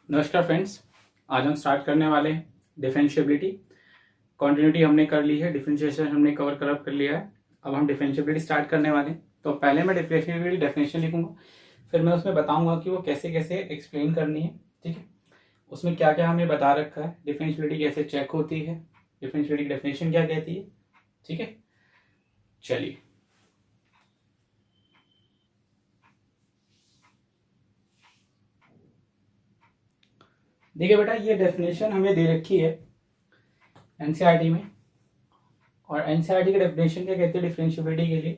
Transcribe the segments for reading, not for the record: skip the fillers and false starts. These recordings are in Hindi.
नमस्कार फ्रेंड्स, आज हम स्टार्ट करने वाले हैं डिफरेंशिएबिलिटी। कॉन्टिन्यूटी हमने कर ली है, डिफरेंशिएशन हमने कवर कर लिया है। अब हम डिफरेंशिएबिलिटी स्टार्ट करने वाले हैं। तो पहले मैं डिफरेंशिएबिलिटी डेफिनेशन लिखूंगा, फिर मैं उसमें बताऊंगा कि वो कैसे कैसे एक्सप्लेन करनी है। ठीक है, उसमें क्या क्या हमें बता रखा है, डिफरेंशिएबिलिटी कैसे चेक होती है, डिफरेंशिएबिलिटी की डेफिनेशन क्या कहती है। ठीक है, चलिए। देखिए बेटा, ये डेफिनेशन हमें दे रखी है एनसीईआरटी में। और एनसीईआरटी की डेफिनेशन क्या कहती है डिफरेंशिएबिलिटी के लिए?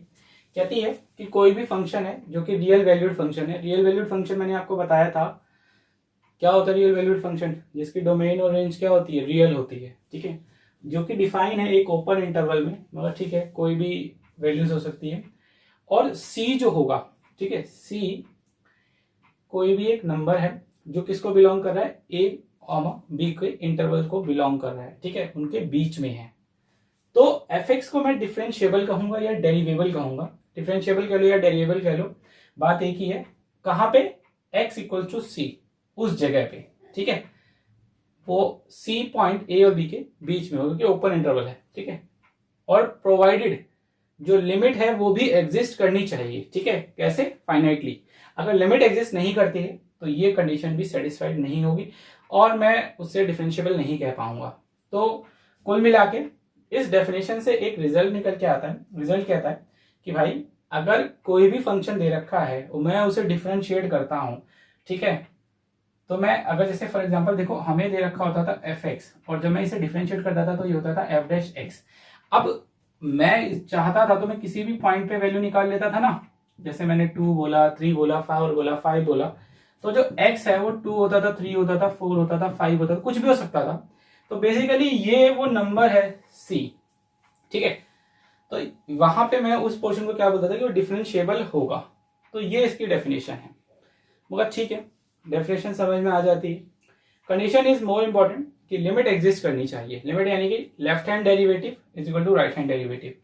कहती है कि कोई भी फंक्शन है जो कि रियल वैल्यूड फंक्शन है। रियल वैल्यूड फंक्शन मैंने आपको बताया था क्या होता है। रियल वैल्यूड फंक्शन जिसकी डोमेन और रेंज क्या होती है, रियल होती है। ठीक है, जो कि डिफाइन है एक ओपन इंटरवल में, मतलब ठीक है कोई भी वैल्यूज हो सकती है। और सी जो होगा, ठीक है, सी कोई भी एक नंबर है जो किसको बिलोंग कर रहा है, ए और बी के इंटरवल को बिलोंग कर रहा है। ठीक है, उनके बीच में है। तो एफ एक्स को मैं डिफरेंशिएबल कहूंगा या डेरिवेबल कहूंगा। डिफरेंशिएबल कह लो या डेरिवेबल कह लो, बात एक ही है। कहां पे? एक्स इक्वल टू सी, उस जगह पे। ठीक है, वो सी पॉइंट ए और बी के बीच में होगा क्योंकि ओपन इंटरवल है। ठीक है, और प्रोवाइडेड जो लिमिट है वो भी एग्जिस्ट करनी चाहिए। ठीक है, कैसे? फाइनाइटली। अगर लिमिट एग्जिस्ट नहीं करती है तो ये कंडीशन भी सेटिस्फाइड नहीं होगी और मैं उससे डिफरेंशिएबल नहीं कह पाऊंगा। तो कुल मिला के इस डेफिनेशन से एक रिजल्ट निकल के आता है। रिजल्ट कहता है कि भाई अगर कोई भी फंक्शन दे रखा है और मैं उसे डिफरेंशिएट करता हूं, ठीक है, तो मैं अगर जैसे फॉर एग्जांपल देखो, हमें दे रखा होता था एफ एक्स और जब मैं इसे डिफरेंशिएट करता था तो ये होता था एफ डैश एक्स। अब मैं चाहता था तो मैं किसी भी पॉइंट पे वैल्यू निकाल लेता था ना। जैसे मैंने 2 बोला, 3 बोला, 4 बोला, 5 बोला, तो जो x है वो 2 होता था, 3 होता था, 4 होता था, 5 होता था, कुछ भी हो सकता था। तो बेसिकली ये वो नंबर है c। ठीक है, तो वहां पे मैं उस पोर्शन को क्या बोलता था कि वो डिफरेंशिएबल होगा। तो ये इसकी डेफिनेशन है। मगर ठीक है, डेफिनेशन समझ में आ जाती है। कंडीशन इज मोर इंपॉर्टेंट कि लिमिट एग्जिस्ट करनी चाहिए। लिमिट यानी कि left hand derivative is equal to right hand derivative.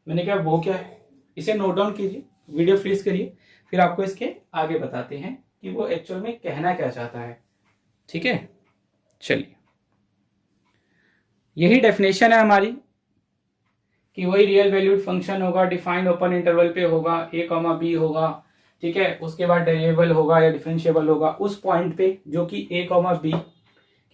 मैंने कहा वो क्या है, इसे नोट डाउन कीजिए, वीडियो फ्रीज करिए, फिर आपको इसके आगे बताते हैं कि वो एक्चुअल में कहना क्या चाहता है। ठीक है, चलिए। यही डेफिनेशन है हमारी कि वही रियल वैल्यूड फंक्शन होगा, डिफाइंड ओपन इंटरवल पे होगा, ए कॉमा बी होगा। ठीक है, उसके बाद डेरिवेबल होगा या डिफरेंशिएबल होगा उस पॉइंट पे जो कि ए कॉमा बी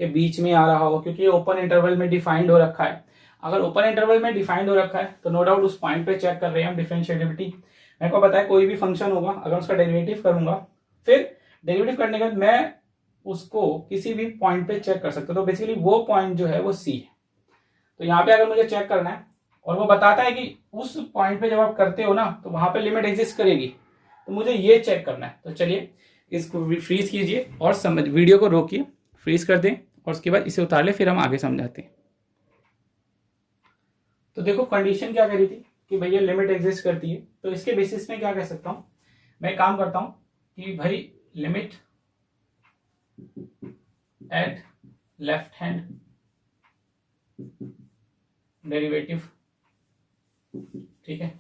के बीच में आ रहा हो, क्योंकि ओपन इंटरवल में डिफाइंड हो रखा है। अगर ओपन इंटरवल में डिफाइंड हो रखा है तो नो डाउट उस पॉइंट पे चेक कर रहे हैं हम डिफरेंशिएबिलिटी। मेरे को पता है कोई भी फंक्शन होगा, अगर उसका डेरिवेटिव करूंगा, फिर डेरिवेटिव करने के बाद मैं उसको किसी भी पॉइंट पे चेक कर सकता हूं। तो बेसिकली वो पॉइंट जो है वो सी है। तो यहाँ पे अगर मुझे चेक करना है और वो बताता है कि उस पॉइंट पे जब आप करते हो ना तो वहां पे लिमिट एग्जिस्ट करेगी, तो मुझे ये चेक करना है। तो चलिए इसको फ्रीज कीजिए और समझ, वीडियो को रोकिए, फ्रीज कर दें और उसके बाद इसे उतार ले, फिर हम आगे समझाते हैं। तो देखो कंडीशन क्या करी थी कि भैया लिमिट एग्जिस्ट करती है। तो इसके बेसिस में क्या कह सकता हूं, मैं काम करता हूं कि भाई limit at left hand derivative, ठीक है,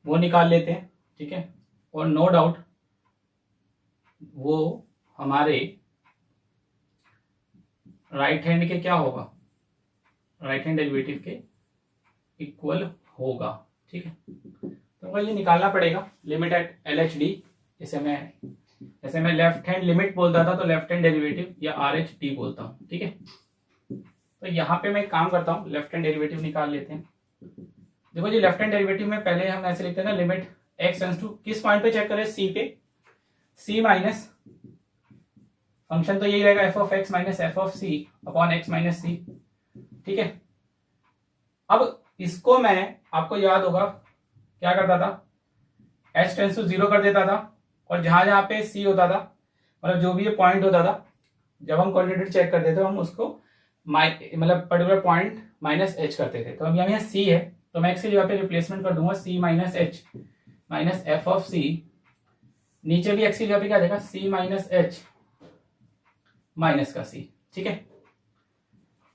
वो निकाल लेते हैं। ठीक है, और नो डाउट वो हमारे राइट हैंड के क्या होगा, राइट हैंड डेरिवेटिव के इक्वल होगा। ठीक है, तो ये निकालना पड़ेगा limit at L H D. जैसे मैं लेफ्ट हैंड लिमिट बोलता था तो लेफ्ट हैंड डेरिवेटिव या आर एच डी बोलता हूं। ठीक है, तो यहाँ पे मैं एक काम करता हूँ, लेफ्ट हैंड डेरिवेटिव निकाल लेते हैं। देखो जी, लेफ्ट हैंड डेरिवेटिव में पहले हम ऐसे लिखते हैं ना, लिमिट एक्स टेंड्स टू, किस पॉइंट पे चेक करें, सी पे। सी माइनस फंक्शन तो यही रहेगा F of X minus F of C upon X minus C. ठीक है, अब इसको मैं, आपको याद होगा क्या करता था, एच टेंड्स टू 0 कर देता था और जहां जहां पे सी होता था, मतलब जो भी ये पॉइंट होता था, जब हम क्वांटिटी चेक करते थे हम उसको मतलब पर्टिकुलर पॉइंट माइनस एच करते थे। तो अब यहाँ सी है तो मैं एक्स की जगह पे रिप्लेसमेंट कर दूंगा C minus H minus F of C. नीचे भी एक्स की जगह पे क्या देगा, सी माइनस एच माइनस का सी। ठीक है,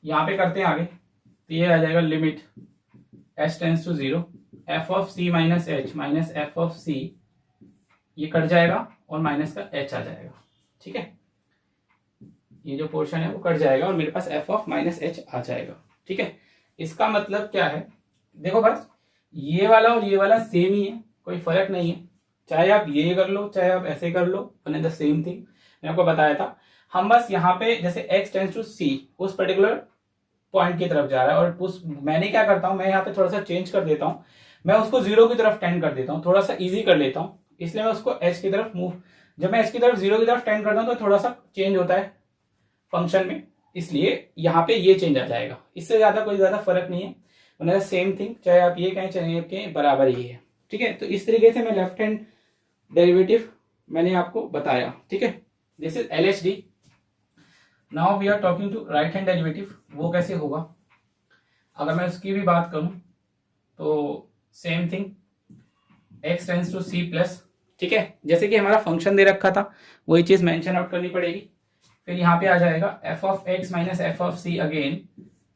यहां पे करते हैं आगे, तो ये आ जाएगा limit H tends to 0 F of C minus H minus F of C, ये कट जाएगा और माइनस का एच आ जाएगा। ठीक है, ये जो पोर्शन है वो कट जाएगा और मेरे पास एफ ऑफ माइनस एच आ जाएगा। ठीक है, इसका मतलब क्या है, देखो बस ये वाला और ये वाला सेम ही है, कोई फर्क नहीं है, चाहे आप ये कर लो चाहे आप ऐसे कर लो, वन द सेम थिंग। मैंने आपको बताया था, हम बस यहाँ पे जैसे x टेंस टू c उस पर्टिकुलर पॉइंट की तरफ जा रहा है और उस मैंने क्या करता हूँ, मैं यहाँ पे थोड़ा सा चेंज कर देता हूँ, मैं उसको 0 की तरफ टेंड कर देता हूँ, थोड़ा सा इजी कर लेता हूँ, इसलिए मैं उसको h की तरफ मूव, जब मैं h की तरफ 0 की तरफ टेंड करता हूँ तो थोड़ा सा चेंज होता है फंक्शन में, इसलिए यहाँ पे ये चेंज आ जाएगा, इससे ज्यादा कोई ज्यादा फर्क नहीं है, सेम थिंग, चाहे आप ये कहें चाहे आप कहें बराबर ही है। ठीक है, तो इस तरीके से मैं लेफ्ट हैंड डेरिवेटिव मैंने आपको बताया। ठीक है, this is LHD। Now we are talking to right hand derivative, वो कैसे होगा, अगर मैं उसकी भी बात करूं तो same thing, x tends to c plus. ठीक है, जैसे कि हमारा फंक्शन दे रखा था वही चीज मेंशन आउट करनी पड़ेगी, फिर यहाँ पे आ जाएगा f of x minus F of c, again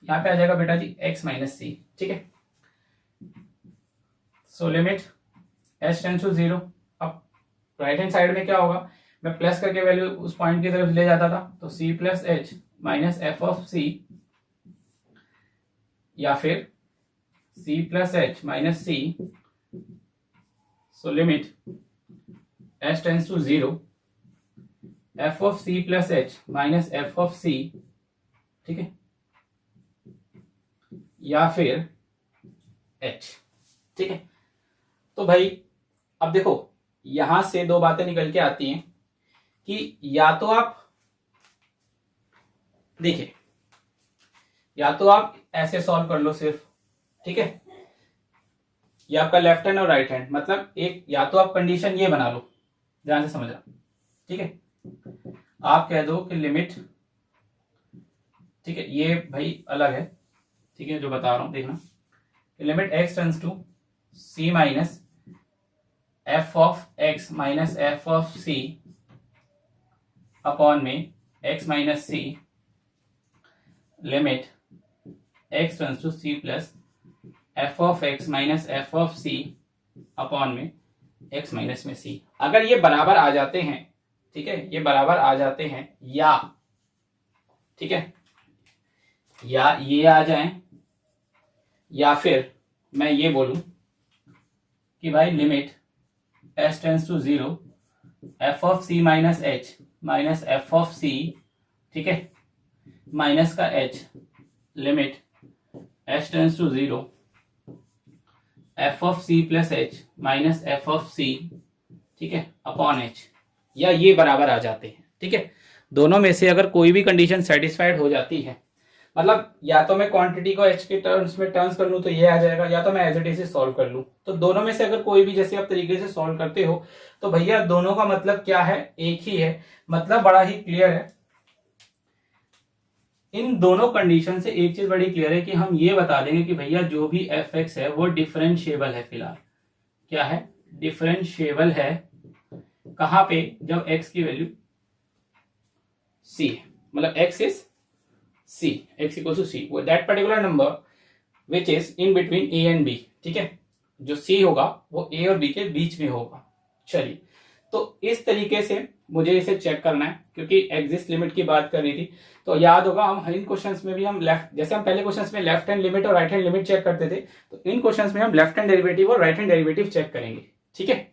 यहाँ पे आ जाएगा बेटा जी x माइनस c। ठीक है, so limit h tends to 0, अब राइट हैंड साइड में क्या होगा, मैं प्लस करके वैल्यू उस पॉइंट की तरफ ले जाता था, तो c plus H minus F of c, या फिर c plus H minus c, so limit h tends to 0 f of c plus H minus F of c। ठीक है, या फिर h। ठीक है, तो भाई अब देखो यहां से दो बातें निकल के आती हैं कि या तो आप देखिए, या तो आप ऐसे सॉल्व कर लो सिर्फ, ठीक है, ये आपका लेफ्ट हैंड और राइट हैंड, मतलब एक या तो आप कंडीशन ये बना लो, ध्यान से समझना। ठीक है, आप कह दो कि लिमिट, ठीक है, ये भाई अलग है, ठीक है, जो बता रहा हूं देखना, limit x tends to c minus F of x minus F of c upon में x minus c, limit x tends to c plus F of x minus F of c upon में x माइनस में c। अगर ये बराबर आ जाते हैं, ठीक है, ये बराबर आ जाते हैं, या ठीक है, या ये आ जाएं, या फिर मैं ये बोलूं कि भाई limit h tends to 0 F of c minus h minus F of c, ठीक है, माइनस का h, limit h tends to 0 F of c plus h minus F of c, ठीक है, अपॉन h, या ये बराबर आ जाते हैं। ठीक है, दोनों में से अगर कोई भी कंडीशन सेटिस्फाइड हो जाती है, मतलब या तो मैं क्वांटिटी को h के टर्म्स में टर्न्स कर लूं तो ये आ जाएगा, या तो मैं एज इट इज सॉल्व कर लूं, तो दोनों में से अगर कोई भी जैसे आप तरीके से सॉल्व करते हो तो भैया दोनों का मतलब क्या है, एक ही है, मतलब बड़ा ही क्लियर है। इन दोनों कंडीशन से एक चीज बड़ी क्लियर है कि हम ये बता देंगे कि भैया जो भी एफ एक्स है वो डिफरेंशिएबल है, फिलहाल क्या है, डिफरेंशिएबल है, कहां पे, जब x की वैल्यू c है, मतलब x is c, x equal to c, that particular number which is in between a and b। ठीक है, जो c होगा वो a और b के बीच में होगा। चलिए, तो इस तरीके से मुझे इसे चेक करना है, क्योंकि एग्जिस्ट लिमिट की बात कर रही थी, तो याद होगा हम इन क्वेश्चंस में भी हम लेफ्ट, जैसे हम पहले क्वेश्चंस में लेफ्ट हैंड लिमिट और राइट हैंड लिमिट चेक करते थे, तो इन क्वेश्चंस में हम लेफ्ट हैंड डेरिवेटिव और राइट हैंड डेरिवेटिव चेक करेंगे। ठीक है,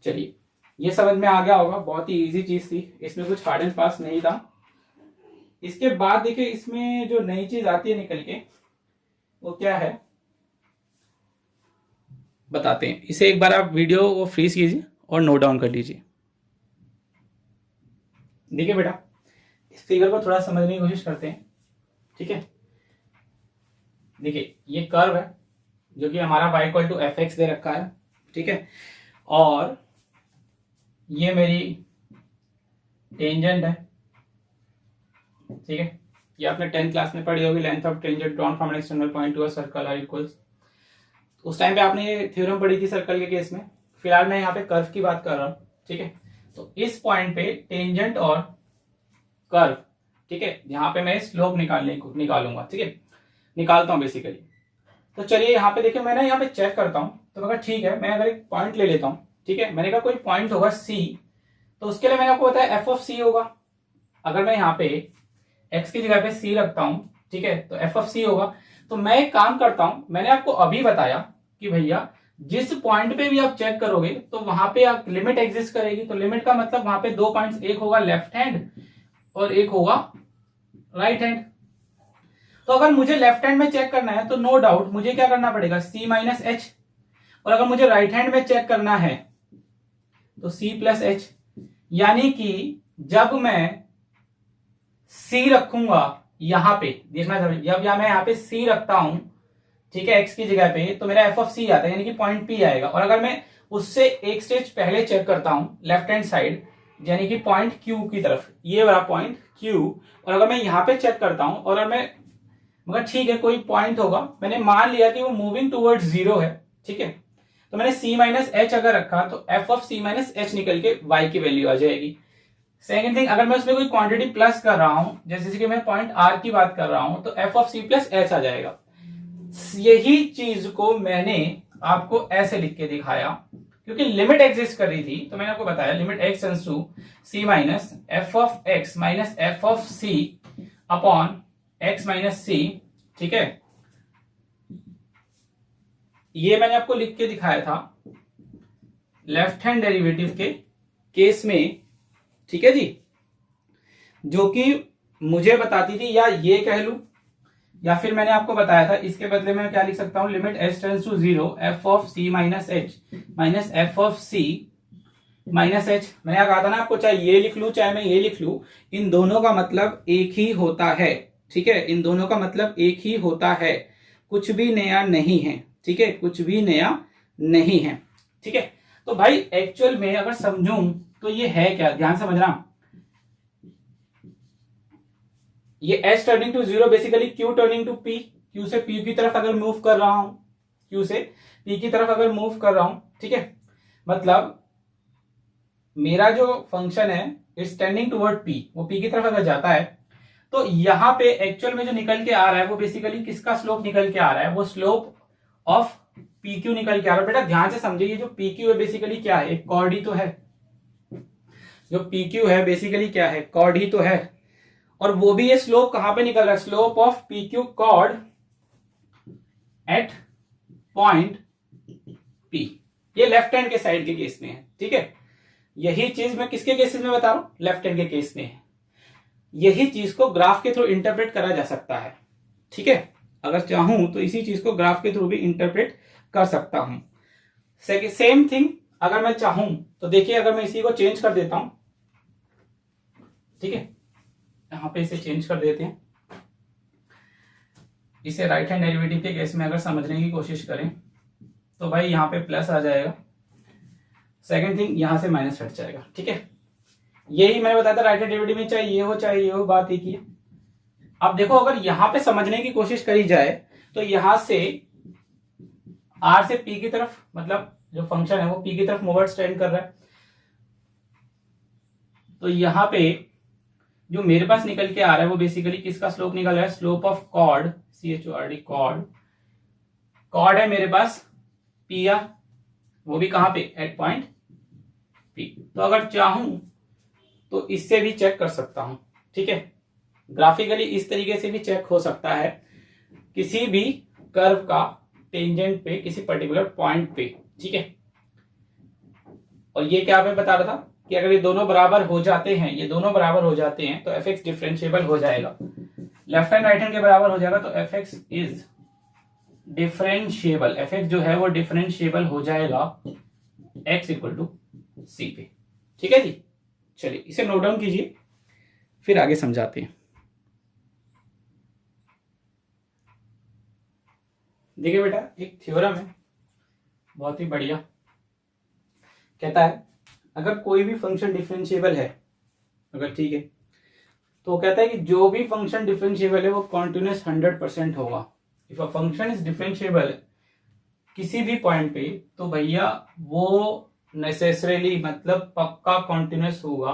चलिए, ये समझ में आ गया होगा, बहुत ही इजी चीज थी, इसमें कुछ हार्ड एंड फास्ट नहीं था। इसके बाद देखिए इसमें जो नई चीज आती है निकल के, वो क्या है बताते हैं। इसे एक बार आप वीडियो को फ्रीज कीजिए और नोट डाउन कर लीजिए। देखिए बेटा, इस फिगर को थोड़ा समझने की कोशिश करते हैं। ठीक है, देखिए ये कर्व है जो कि हमारा y equal to F X दे रखा है। ठीक है, और ये मेरी टेंजेंट है। ठीक है, ये आपने 10th क्लास में पढ़ी होगी, length of tangent drawn from an external point to a circle are equals, उस टाइम पे आपने ये थ्योरम पढ़ी थी सर्कल के केस में। फिलहाल मैं यहाँ पे कर्व की बात कर रहा हूँ। ठीक है, तो इस पॉइंट पे टेंजेंट और कर्व, ठीक है, यहाँ पे मैं स्लोप निकालूंगा। ठीक है, निकालता हूँ बेसिकली। तो चलिए यहाँ पे देखिए, मैं ना यहाँ पे चेक करता हूँ, तो मैं ठीक है, मैं अगर एक पॉइंट ले लेता हूँ, ठीक है, मैंने कहा कोई पॉइंट होगा C, तो उसके लिए मैंने आपको बताया एफ ऑफ C होगा। अगर मैं यहाँ पे x की जगह पे c रखता हूं, ठीक है, तो f ऑफ c होगा। तो मैं एक काम करता हूं, मैंने आपको अभी बताया कि भैया जिस पॉइंट पे भी आप चेक करोगे तो वहां पे आप लिमिट एग्जिस्ट करेगी। तो लिमिट का मतलब वहां पे दो पॉइंट्स, एक होगा लेफ्ट हैंड और एक होगा राइट हैंड। तो अगर मुझे लेफ्ट हैंड में चेक करना है तो नो डाउट मुझे क्या करना पड़ेगा, c माइनस एच, और अगर मुझे राइट हैंड में चेक करना है तो c प्लस एच। यानी कि जब मैं c रखूंगा यहां पे, देखना जब मैं यहां पे c रखता हूं, ठीक है, x की जगह पे, तो मेरा f ऑफ c आता है, यानी कि पॉइंट p आएगा। और अगर मैं उससे एक स्टेज पहले चेक करता हूं लेफ्ट हैंड साइड, यानी कि पॉइंट q की तरफ, ये वाला पॉइंट q, और अगर मैं यहां पे चेक करता हूं और मैं, मगर ठीक है कोई पॉइंट होगा, मैंने मान लिया कि वो मूविंग टूवर्ड्स जीरो है, ठीक है, तो मैंने c माइनस एच अगर रखा तो f of c minus H निकल के y की वैल्यू आ जाएगी। सेकेंड थिंग, अगर मैं उसमें कोई क्वांटिटी प्लस कर रहा हूं, जैसे कि मैं पॉइंट r की बात कर रहा हूं, तो f of c plus H आ जाएगा। यही चीज को मैंने आपको ऐसे लिख के दिखाया, क्योंकि लिमिट एग्जिस्ट कर रही थी, तो मैंने आपको बताया limit x tends to c minus f of x minus f of c upon x minus c, ठीक है, ये मैंने आपको लिख के दिखाया था लेफ्ट हैंड डेरिवेटिव के केस में, ठीक है जी, जो कि मुझे बताती थी, या ये कह लू, या फिर मैंने आपको बताया था इसके बदले में क्या लिख सकता हूं, limit h tends to zero f of c minus H minus f of c minus H. मैंने कहा था ना आपको, चाहे ये लिख लू चाहे मैं ये लिख लू, इन दोनों का मतलब एक ही होता है, ठीक है, इन दोनों का मतलब एक ही होता है, कुछ भी नया नहीं है, ठीक है, कुछ भी नया नहीं है, ठीक है। तो भाई एक्चुअल में अगर समझूं तो ये है क्या, ध्यान समझना, ये h turning to zero basically q turning to p, q से p की तरफ अगर मूव कर रहा हूं, q से p की तरफ अगर मूव कर रहा हूं, ठीक है, मतलब मेरा जो फंक्शन है इट्स टेंडिंग टुवर्ड p, वो p की तरफ अगर जाता है तो यहां पे एक्चुअल में जो निकल के आ रहा है वो बेसिकली किसका स्लोप निकल के आ रहा है, वो स्लोप ऑफ pq निकल के आ रहा है। बेटा ध्यान से समझिए, ये जो pq है बेसिकली क्या है, एक कॉर्ड ही तो है, जो pq है बेसिकली क्या है, कॉर्ड ही तो है, और वो भी ये स्लोप कहां पे निकल रहा है, slope of pq chord at point p, ये लेफ्ट हैंड के साइड के केस में है, ठीक है। यही चीज मैं किसके केसेस में बता रहा हूं, लेफ्ट हैंड के केस में है। यही चीज को ग्राफ के थ्रू इंटरप्रेट करा जा सकता है, ठीक है, अगर चाहूं तो इसी चीज को ग्राफ के थ्रू भी इंटरप्रेट कर सकता हूं। सेम थिंग अगर मैं चाहूं तो देखिए, अगर मैं इसी को चेंज कर देता हूं, ठीक है, यहां पे इसे चेंज कर देते हैं, इसे राइट हैंड डेरिवेटिव के केस में अगर समझने की कोशिश करें तो भाई यहां पे प्लस आ जाएगा, सेकंड थिंग यहां से माइनस हट जाएगा, ठीक है। यही मैंने बताया था राइट हैंड डेरिवेटिव में चाहे ये हो, बात एक ही है। अब देखो अगर यहां पे समझने की कोशिश करी जाए तो यहां से r से p की तरफ, मतलब जो फंक्शन है वो p की तरफ मूवर्ड स्टैंड कर रहा है, तो यहां पे जो मेरे पास निकल के आ रहा है वो बेसिकली किसका स्लोप निकल रहा है, slope of chord, CHORD chord, chord है मेरे पास p, वो भी कहां पे, एट पॉइंट p। तो अगर चाहूं तो इससे भी चेक कर सकता हूं, ठीक है, ग्राफिकली इस तरीके से भी चेक हो सकता है किसी भी कर्व का टेंजेंट पे किसी पर्टिकुलर पॉइंट पे, ठीक है। और ये क्या मैं बता रहा था कि अगर ये दोनों बराबर हो जाते हैं, ये दोनों बराबर हो जाते हैं तो fx डिफरेंशिएबल हो जाएगा, लेफ्ट हैंड राइट हैंड के बराबर हो जाएगा, तो fx इज डिफरेंशिएबल, fx जो है वो डिफरेंशिएबल हो जाएगा x इक्वल टू c पे, ठीक है जी। चलिए इसे नोट डाउन कीजिए, फिर आगे समझाते हैं। देखिए बेटा, एक थ्योरम है बहुत ही बढ़िया, कहता है अगर कोई भी फंक्शन डिफरेंशिएबल है, अगर ठीक है, तो कहता है कि जो भी फंक्शन डिफरेंशिएबल है वो कॉन्टिन्यूस 100% होगा। If a function is differentiable किसी भी पॉइंट पे, तो भैया वो नेसेसरीली मतलब पक्का कॉन्टिन्यूस होगा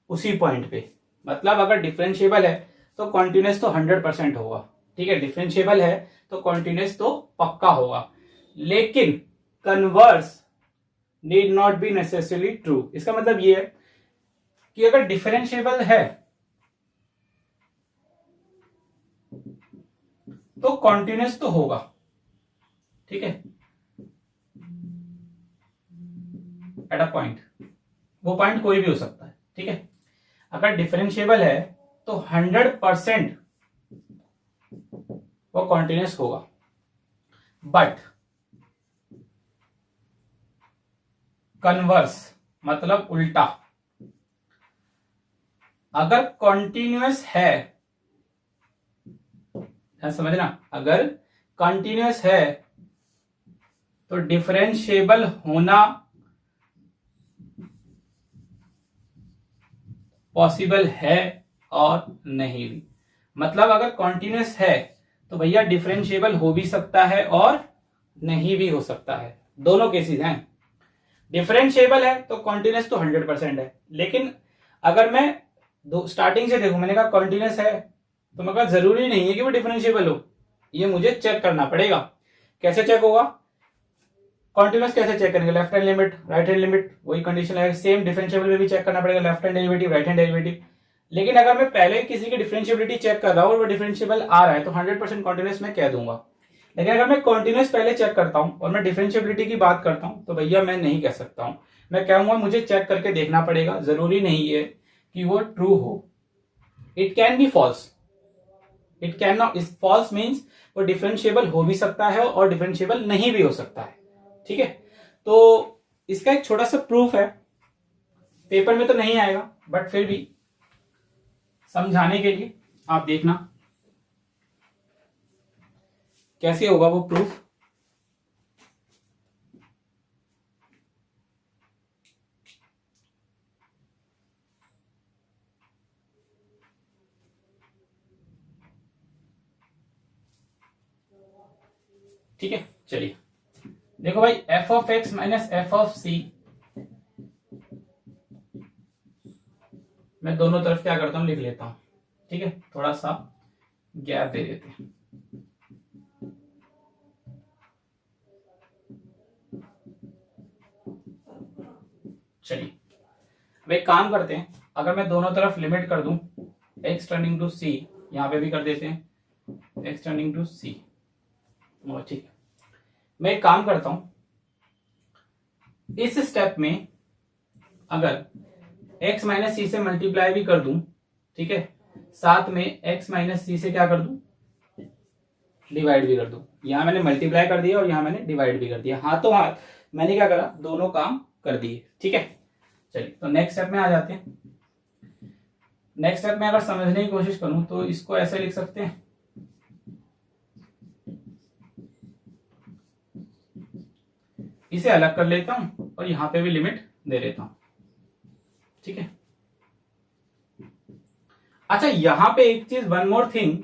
उसी पॉइंट पे। मतलब अगर डिफरेंशिएबल है तो कॉन्टिन्यूस तो 100% होगा, ठीक है, डिफरेंशिएबल है तो कॉन्टिन्यूस तो पक्का होगा, लेकिन converse need not be necessarily true. इसका मतलब ये है कि अगर डिफरेंशिएबल है तो कॉन्टिन्यूस तो होगा, ठीक है, एट अ पॉइंट, वो पॉइंट कोई भी हो सकता है, ठीक है। अगर डिफरेंशिएबल है तो 100% वो कॉन्टिन्यूस होगा। बट कन्वर्स मतलब उल्टा, अगर कॉन्टिन्यूस है, समझना, अगर कॉन्टिन्यूस है तो डिफरेंशिएबल होना पॉसिबल है और नहीं भी। मतलब अगर कॉन्टिन्यूस है तो भैया डिफरेंशिएबल हो भी सकता है और नहीं भी हो सकता है, दोनों केसेस हैं। डिफरेंशिएबल है तो कॉन्टिन्यूस तो 100% है, लेकिन अगर मैं स्टार्टिंग से देखूं, मैंने कहा कॉन्टिन्यूस है तो मैं कहा जरूरी नहीं है कि वो डिफरेंशिएबल हो, ये मुझे चेक करना पड़ेगा। कैसे चेक होगा? कॉन्टिन्यूस कैसे चेक करेंगे? Left hand limit, right hand limit, वही कंडीशन है। सेम डिफरेंशिएबल में भी चेक करना पड़ेगा, left hand derivative, right hand derivative. लेकिन अगर मैं पहले किसी की डिफरेंशिएबिलिटी चेक कर रहा हूं और वो डिफरेंशिएबल आ रहा है तो 100% कॉन्टिन्यूस मैं कह दूंगा। लेकिन अगर मैं कॉन्टिन्यूस पहले चेक करता हूं और मैं डिफरेंशिएबिलिटी की बात करता हूं तो भैया मैं नहीं कह सकता हूं, मैं कहूंगा मुझे चेक करके देखना पड़ेगा, जरूरी नहीं है कि वो ट्रू हो। It can be false, it can not, इस फॉल्स मीन्स वो डिफरेंशिएबल हो भी सकता है और डिफरेंशिएबल नहीं भी हो सकता है, ठीक है। तो इसका एक छोटा सा प्रूफ है, पेपर में तो नहीं आएगा बट फिर भी समझाने के लिए आप देखना कैसे होगा वो प्रूफ। ठीक है, चलिए देखो भाई, F of X minus F of C, मैं दोनों तरफ क्या करता हूं, लिख लेता हूं, ठीक है, थोड़ा सा गैप दे देते हैं। चलिए अब एक काम करते हैं, अगर मैं दोनों तरफ लिमिट कर दूं, एक्स टर्निंग टू सी, यहां पे भी कर देते हैं एक्स टर्निंग टू सी, ठीक है। मैं एक काम करता हूं, इस स्टेप में अगर x माइनस सी से मल्टीप्लाई भी कर दूं, ठीक है, साथ में x माइनस सी से क्या कर दूं, डिवाइड भी कर दूं। यहां मैंने मल्टीप्लाई कर दिया और यहां मैंने डिवाइड भी कर दिया, हाथों हाथ मैंने क्या करा, दोनों काम कर दिए, ठीक है। चलिए तो नेक्स्ट स्टेप में आ जाते हैं। नेक्स्ट स्टेप में अगर समझने की कोशिश करूं तो इसको ऐसे लिख सकते हैं, इसे अलग कर लेता हूं और यहां पे भी लिमिट दे देता हूं, ठीक है। अच्छा यहां पे एक चीज, वन मोर थिंग,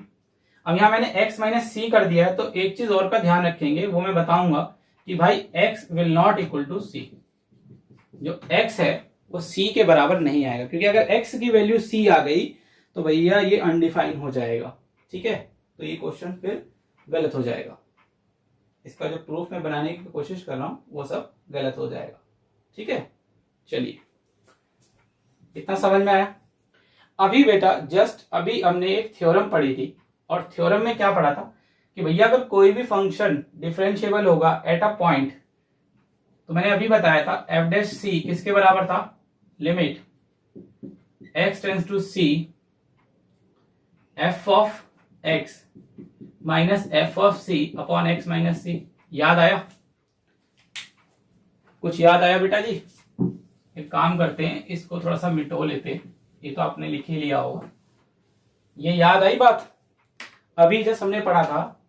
अब यहां मैंने x माइनस सी कर दिया है तो एक चीज और का ध्यान रखेंगे, वो मैं बताऊंगा कि भाई x will not equal to C, जो x है वो c के बराबर नहीं आएगा, क्योंकि अगर x की वैल्यू c आ गई तो भैया ये अनडिफाइन हो जाएगा, ठीक है। तो ये क्वेश्चन फिर गलत हो जाएगा, इसका जो प्रूफ मैं बनाने की कोशिश कर रहा हूं वो सब गलत हो जाएगा, ठीक है। चलिए इतना समझ में आया। अभी बेटा जस्ट अभी हमने एक थ्योरम पढ़ी थी, और थ्योरम में क्या पढ़ा था कि भैया अगर कोई भी फंक्शन डिफरेंशिएबल होगा एट अ पॉइंट, तो मैंने अभी बताया था एफ डैश सी किसके बराबर था, limit x tends to C F of x minus F of C upon X minus C. याद आया? कुछ याद आया बेटा जी? एक काम करते हैं, इसको थोड़ा सा मिटो लेते हैं, ये तो आपने लिख ही लिया होगा। ये याद आई बात? अभी जैसे हमने पढ़ा था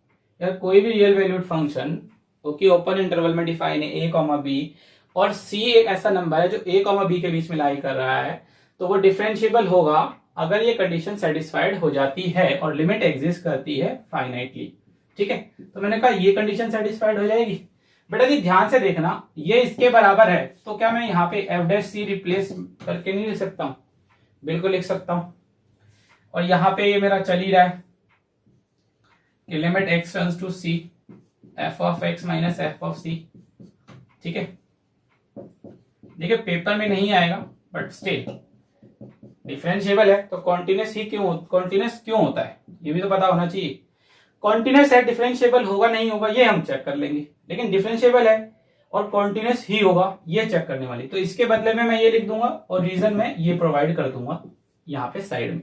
यार, कोई भी real valued function okay open interval में डिफाइन है a कॉमा बी, और c एक ऐसा नंबर है जो a कॉमा बी के बीच में लाई कर रहा है, तो वो डिफरेंशिएबल होगा अगर ये कंडीशन सेटिस्फाइड हो जाती है और लिमिट एग्जिस्ट करती है फाइनाइटली, ठीक है। तो मैंने कहा ये कंडीशन सेटिस्फाइड हो जाएगी। बेटा जी ध्यान से देखना, ये इसके बराबर है, तो क्या मैं यहाँ पे एफ डैश सी रिप्लेस करके नहीं लिख सकता हूँ? बिल्कुल लिख सकता हूं। और यहां पे ये मेरा चल ही रहा है कि limit x turns to c F of x minus F of c, ठीक है। देखिए पेपर में नहीं आएगा बट स्टिल डिफरेंशिएबल है तो कॉन्टिन्यूस क्यों होता है ये भी तो पता होना चाहिए। कॉन्टिन्यूस है, डिफरेंशिएबल होगा नहीं होगा ये हम चेक कर लेंगे, लेकिन डिफरेंशिएबल है और कॉन्टिन्यूस ही होगा ये चेक करने वाली। तो इसके बदले में मैं ये लिख दूंगा और रीजन में ये प्रोवाइड कर दूंगा यहाँ पे साइड में,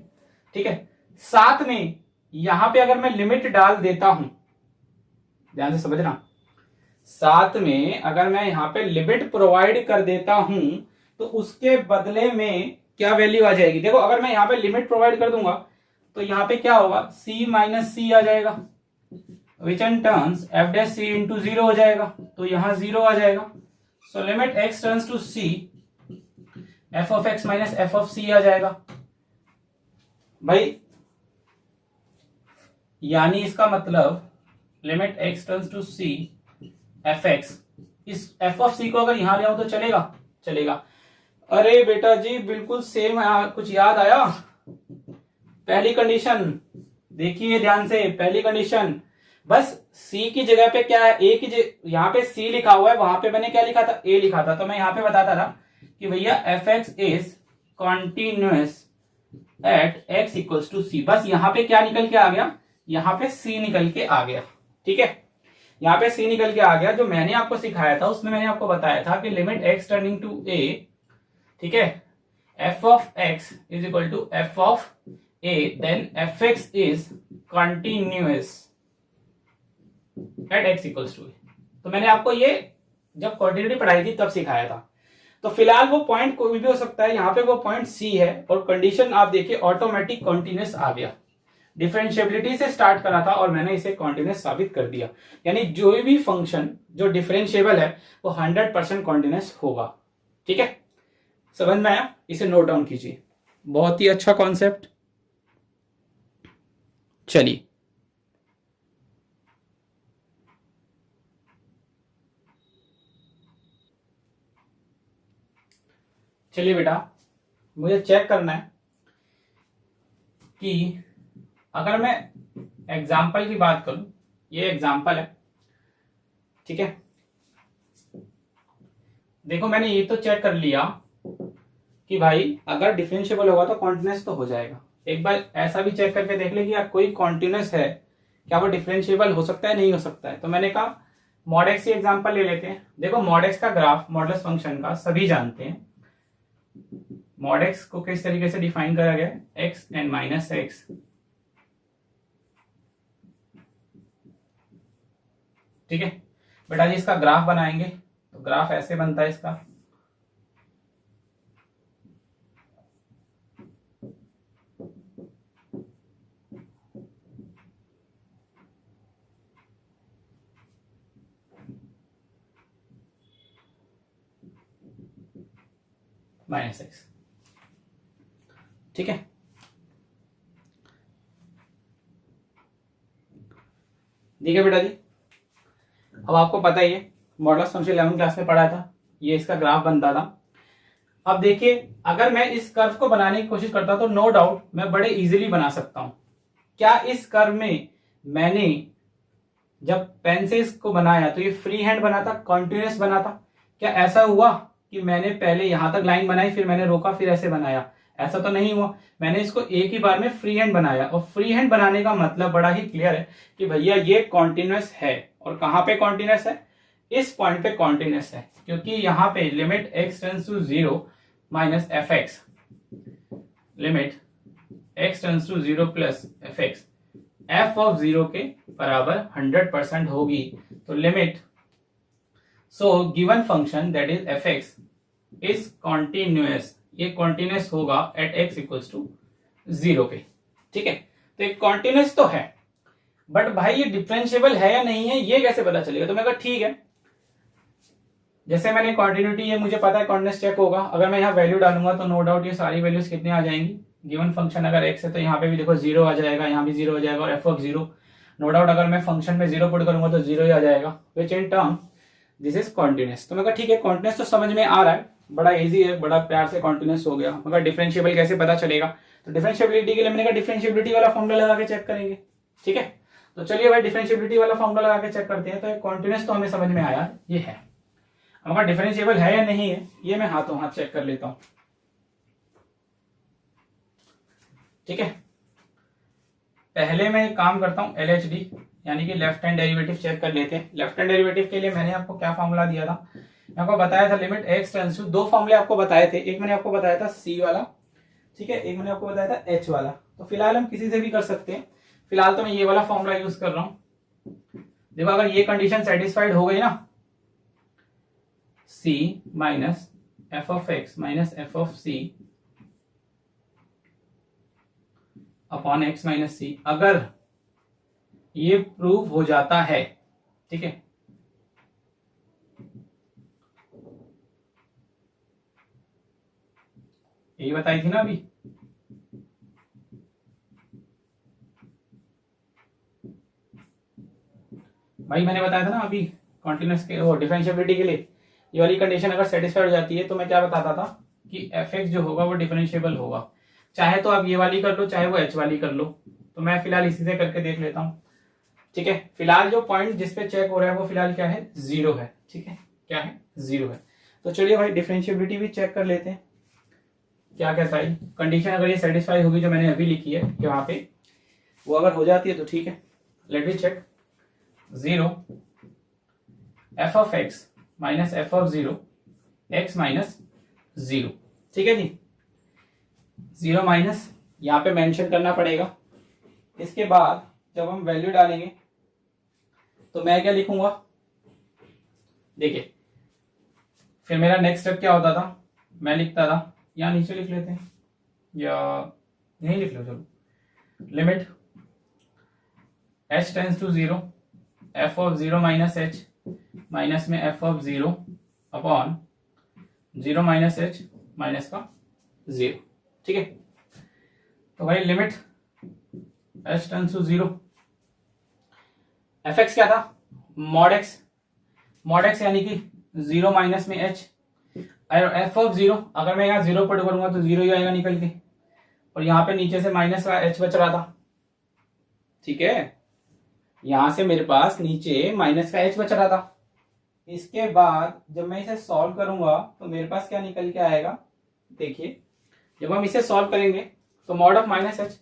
ठीक है। साथ में यहां पे अगर मैं लिमिट डाल देता हूं, ध्यान से समझना, साथ में अगर मैं यहां पे लिमिट प्रोवाइड कर देता हूं तो उसके बदले में क्या वैल्यू आ जाएगी। देखो अगर मैं यहां पे लिमिट प्रोवाइड कर दूंगा तो यहां पे क्या होगा, c माइनस सी आ जाएगा, which in turns F dash C into 0 हो जाएगा, तो यहां 0 आ जाएगा। So limit x turns to c, F of X minus F of C आ जाएगा भाई। यानी इसका मतलब limit x turns to c F X, इस एफ ऑफ सी को अगर यहां ले आऊं तो चलेगा, चलेगा। अरे बेटा जी बिल्कुल सेम, कुछ याद आया। पहली कंडीशन देखिए ध्यान से, पहली कंडीशन बस c की जगह पे क्या है, a की यहां पे c लिखा हुआ है, वहां पे मैंने क्या लिखा था, a लिखा था। तो मैं यहां पे बताता था कि भैया F x is continuous at x equals to c। बस यहां पे क्या निकल के आ गया, यहां पे c निकल के आ गया, ठीक है। यहां पे c निकल के आ गया। जो मैंने आपको सिखाया था उसमें मैंने आपको बताया था कि limit x turning to a, ठीक है, f of x is equal to f of a, then F x is continuous at x equals to a। तो मैंने आपको ये जब क्वांटिटी पढ़ाई थी तब सिखाया था। तो फिलहाल वो पॉइंट कोई भी हो सकता है, यहां पे वो पॉइंट c है और कंडीशन आप देखिए ऑटोमेटिक कॉन्टिन्यूस आ गया। डिफरेंशिएबिलिटी से स्टार्ट करा था और मैंने इसे कॉन्टिन्यूस साबित कर दिया। यानी जो भी फंक्शन जो डिफरेंशिएबल है वो 100% कॉन्टिन्यूस होगा, ठीक है। समझ में आया, इसे नोट डाउन कीजिए, बहुत ही अच्छा कॉन्सेप्ट। चलिए चलिए बेटा, मुझे चेक करना है कि अगर मैं एग्जाम्पल की बात करूं, ये एग्जाम्पल है, ठीक है। देखो मैंने ये तो चेक कर लिया कि भाई अगर डिफरेंशिएबल होगा तो कॉन्टिन्यूस तो हो जाएगा। एक बार ऐसा भी चेक करके देख ले कि कोई कॉन्टिन्यूस है, क्या वो डिफरेंशिएबल हो सकता है, नहीं हो सकता है। तो मैंने कहा मॉड एक्स की एग्जाम्पल ले लेते हैं। देखो मॉड एक्स का ग्राफ मॉडुलस फंक्शन का सभी जानते हैं। मॉड एक्स को किस तरीके से डिफाइन करा गया, एक्स एंड माइनस एक्स, ठीक है बेटा जी। इसका ग्राफ बनाएंगे तो ग्राफ ऐसे बनता है इसका, माइनस एक्स, ठीक है। ठीक है बेटा जी, अब आपको पता ही है मॉडुलस फंक्शन 11 क्लास में पढ़ा था, ये इसका ग्राफ बनता था। अब देखिए अगर मैं इस कर्व को बनाने की कोशिश करता तो नो डाउट मैं बड़े इजीली बना सकता हूं। क्या इस कर्व में मैंने जब पेन से इसको बनाया तो ये फ्री हैंड बना था, कॉन्टिन्यूस बना था? क्या ऐसा हुआ कि मैंने पहले यहां तक लाइन बनाई फिर मैंने रोका फिर ऐसे बनाया? ऐसा तो नहीं हुआ। मैंने इसको एक ही बार में फ्री हैंड बनाया, और फ्री हैंड बनाने का मतलब बड़ा ही क्लियर है कि भैया ये कॉन्टिन्यूस है। और कहां पे कॉन्टिन्यूस है? इस पॉइंट पे कॉन्टिन्यूस है, क्योंकि यहां पे limit x tends to 0 minus F X, limit x tends to 0 plus F X F of 0 के बराबर 100% होगी। तो limit, so given function that is F x is continuous, ये कॉन्टिन्यूस होगा एट x इक्वल्स टू 0 पे, ठीक है। तो एक कॉन्टिन्यूस तो है, बट भाई ये डिफरेंशिएबल है या नहीं है ये कैसे पता चलेगा? तो मैं कहा ठीक है, जैसे मैंने कॉन्टिन्यूटी, ये मुझे पता है कॉन्टिन्यूस चेक होगा। अगर मैं यहाँ वैल्यू डालूंगा तो नो डाउट ये सारी वैल्यूज कितने आ जाएंगी, गिवन फंक्शन अगर x है तो यहाँ पे भी देखो 0 आ जाएगा, यहाँ भी 0 आ जाएगा, और एफ ऑफ 0 नो डाउट अगर मैं फंक्शन में 0 पुट करूंगा तो 0 ही आ जाएगा, which in term this is continuous. तो मैं कहा ठीक है, कॉन्टिन्यूस तो समझ में आ रहा है, बड़ा इजी है, बड़ा प्यार से कॉन्टिन्यूस हो गया। मगर डिफरेंशिएबल कैसे पता चलेगा? तो डिफरेंशिएबिलिटी के लिए मैंने कहा डिफरेंशिएबिलिटी वाला फॉर्मूला लगा के चेक करेंगे, ठीक है। तो चलिए भाई डिफरेंशिएबिलिटी वाला फॉर्मूला लगा के चेक करते हैं। तो कॉन्टिन्यूस तो हमें समझ में आया, ये है। मगर डिफरेंशिएबल है या नहीं है ये मैं हाथों हाथ चेक कर लेता हूं, ठीक है। पहले मैं एक काम करता हूँ LHD यानी कि लेफ्ट हैंड डेरिवेटिव चेक कर लेते हैं। लेफ्ट हैंड डेरिवेटिव के लिए मैंने आपको क्या फॉर्मूला दिया था, मैं आपको बताया था लिमिट x टेंड्स टू, दो फॉर्मूले आपको बताए थे, एक मैंने आपको बताया था C वाला, ठीक है, एक मैंने आपको बताया था H वाला। तो फिलहाल हम किसी से भी कर सकते हैं, फिलहाल तो मैं ये वाला फॉर्मूला यूज कर रहा हूं। देखो अगर ये कंडीशन सेटिस्फाइड हो गई ना, C minus F of X minus F of C upon X minus C, अगर ये प्रूव हो जाता है, ठीक है, यही बताई थी ना अभी, भाई मैंने बताया था ना अभी कॉन्टिन्यूस के वो डिफरेंशिएबिलिटी के लिए, ये वाली कंडीशन अगर सेटिस्फाइड हो जाती है तो मैं क्या बताता था कि एफ एक्स जो होगा वो डिफरेंशिएबल होगा। चाहे तो आप ये वाली कर लो, चाहे वो एच वाली कर लो, तो मैं फिलहाल इसी से करके देख लेता हूँ, ठीक है। फिलहाल जो पॉइंट जिसपे चेक हो रहा है वो फिलहाल क्या है, 0 है, ठीक है, क्या है, 0 है। तो चलिए भाई डिफरेंशिएबिलिटी भी चेक कर लेते हैं, क्या कहता है कंडीशन, अगर ये सेटिस्फाई होगी जो मैंने अभी लिखी है कि वहां पे, वो अगर हो जाती है तो ठीक है। Let me check, 0 F of X minus F of 0 X minus 0, ठीक है जी। 0 माइनस यहाँ पे मेंशन करना पड़ेगा। इसके बाद जब हम वैल्यू डालेंगे तो मैं क्या लिखूंगा, देखिए फिर मेरा नेक्स्ट स्टेप क्या होता था, मैं लिखता था, यहाँ नीचे लिख लेते हैं या यहीं लिख लो, चलो, limit h tends to 0 F of 0 minus H minus में f of 0 upon 0 minus H minus का 0, ठीक है। तो भाई limit h tends to 0, f x क्या था, मॉड एक्स यानी कि 0 माइनस में h, एफ ऑफ 0 अगर मैं यहाँ 0 पुट करूंगा तो 0 ही आएगा निकल के, और यहाँ पे नीचे से माइनस का h बच रहा था, ठीक है, यहां से मेरे पास नीचे माइनस का h बच रहा था। इसके बाद जब मैं इसे सॉल्व करूंगा तो मेरे पास क्या निकल के आएगा, देखिए जब हम इसे सॉल्व करेंगे तो मॉड ऑफ माइनस h,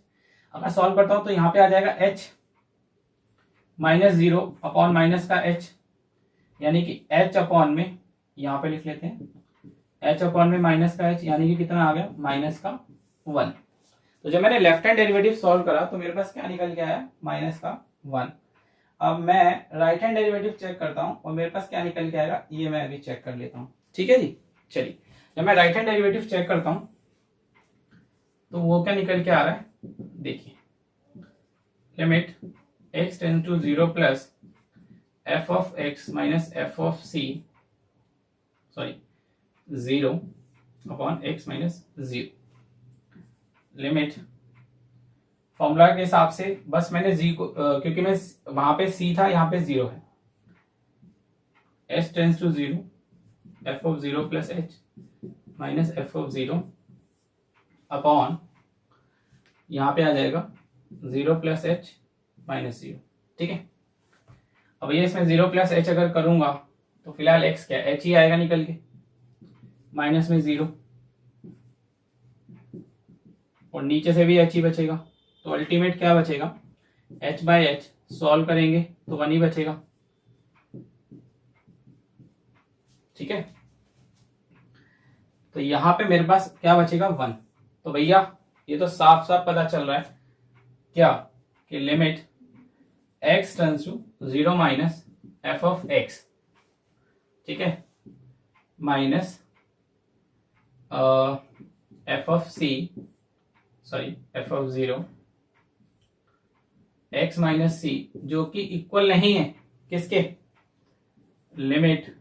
अगर सॉल्व करता हूं तो यहाँ पे आ जाएगा h माइनस 0 अपॉन माइनस का h, यानी कि h अपॉन में, यहाँ पे लिख लेते हैं h अपॉन में माइनस का h, यानी कि कितना आ गया, माइनस का 1। तो जब मैंने लेफ्ट हैंड डेरिवेटिव सॉल्व करा तो मेरे पास क्या निकल के आया, माइनस का 1। अब मैं राइट हैंड डेरिवेटिव चेक करता हूं और मेरे पास क्या निकल के आएगा, ये मैं अभी चेक कर लेता हूं, ठीक है जी। चलिए जब मैं राइट हैंड डेरिवेटिव चेक करता हूं तो वो क्या निकल के आ रहा है, देखिए limit x tends to 0 plus F of X minus F of C, sorry 0 upon X minus 0, limit formula के हिसाब से बस मैंने जी को क्योंकि मैं वहां पे सी था, यहाँ पे 0 है, H tends to 0 F of 0 plus H minus F of 0 upon यहाँ पे आ जाएगा 0 प्लस एच माइनस 0, ठीक है। अब ये इसमें 0 प्लस एच अगर करूंगा तो फिलहाल एक्स क्या, एच ही आएगा निकल के, माइनस में 0 और नीचे से भी एच ही बचेगा, तो अल्टीमेट क्या बचेगा, h बाई एच, सॉल्व करेंगे तो 1 ही बचेगा, ठीक है। तो यहां पे मेरे पास क्या बचेगा, 1। तो भैया ये तो साफ साफ पता चल रहा है क्या, कि limit x tends to 0 minus F of x, ठीक है, minus F of C, sorry f of 0 x minus C, जो कि इक्वल नहीं है किसके, limit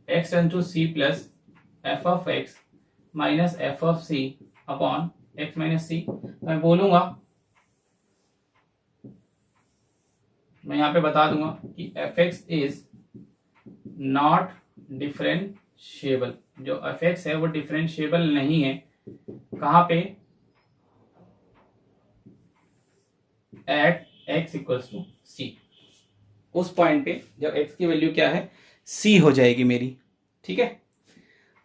x tends to c plus F of x minus F of c upon x minus C. मैं बोलूंगा, मैं यहां पे बता दूंगा कि f x is not differentiable, जो एफ एक्स है वो डिफरेंशिएबल नहीं है, कहां पे, at x equals to c, उस पॉइंट पे जब x की वैल्यू क्या है, c हो जाएगी मेरी, ठीक है।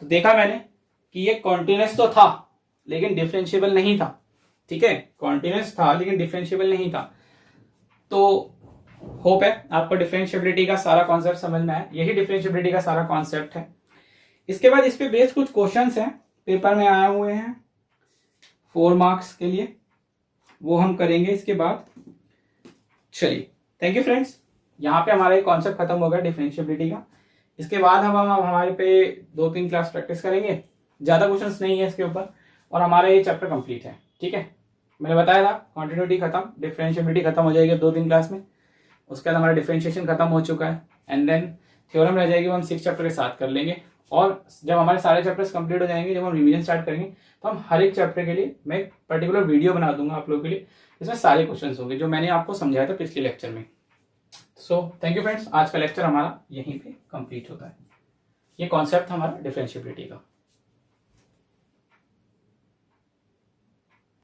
तो देखा मैंने कि ये कॉन्टिन्यूअस तो था लेकिन डिफरेंशिएबल नहीं था, ठीक है, कॉन्टिन्यूस था लेकिन डिफरेंशिएबल नहीं था। तो होप है आपको डिफरेंशिएबिलिटी का सारा कॉन्सेप्ट समझ में आया। यही डिफरेंशिएबिलिटी का सारा कॉन्सेप्ट है। इसके बाद इस पे बेस्ड कुछ क्वेश्चंस हैं पेपर में आए हुए हैं 4 मार्क्स के लिए, वो हम करेंगे इसके बाद। चलिए, थैंक यू फ्रेंड्स। यहाँ पे हमारा कॉन्सेप्ट खत्म हो गया डिफरेंशिएबिलिटी का। इसके बाद हम हमारे पे 2-3 क्लास प्रैक्टिस करेंगे, ज्यादा क्वेश्चंस नहीं है इसके ऊपर, और हमारा ये चैप्टर कंप्लीट है। ठीक है, मैंने बताया था कॉन्टिन्यूटी खत्म, डिफरेंशिएबिलिटी खत्म हो जाएगी 2-3 क्लास में। उसके बाद हमारा डिफरेंशिएशन खत्म हो चुका है, एंड देन थ्योरम रह जाएगी, वो हम 6 चैप्टर के साथ कर लेंगे। और जब हमारे सारे चैप्टर्स कंप्लीट हो जाएंगे, जब हम रिवीजन स्टार्ट करेंगे, तो हम हर एक चैप्टर के लिए मैं एक पर्टिकुलर वीडियो बना दूंगा आप लोगों के लिए, इसमें सारे क्वेश्चंस होंगे जो मैंने आपको समझाया था पिछले लेक्चर में। सो थैंक यू फ्रेंड्स, आज का लेक्चर हमारा यहीं पे कंप्लीट होता है। ये कॉन्सेप्ट हमारा डिफरेंशिएबिलिटी का।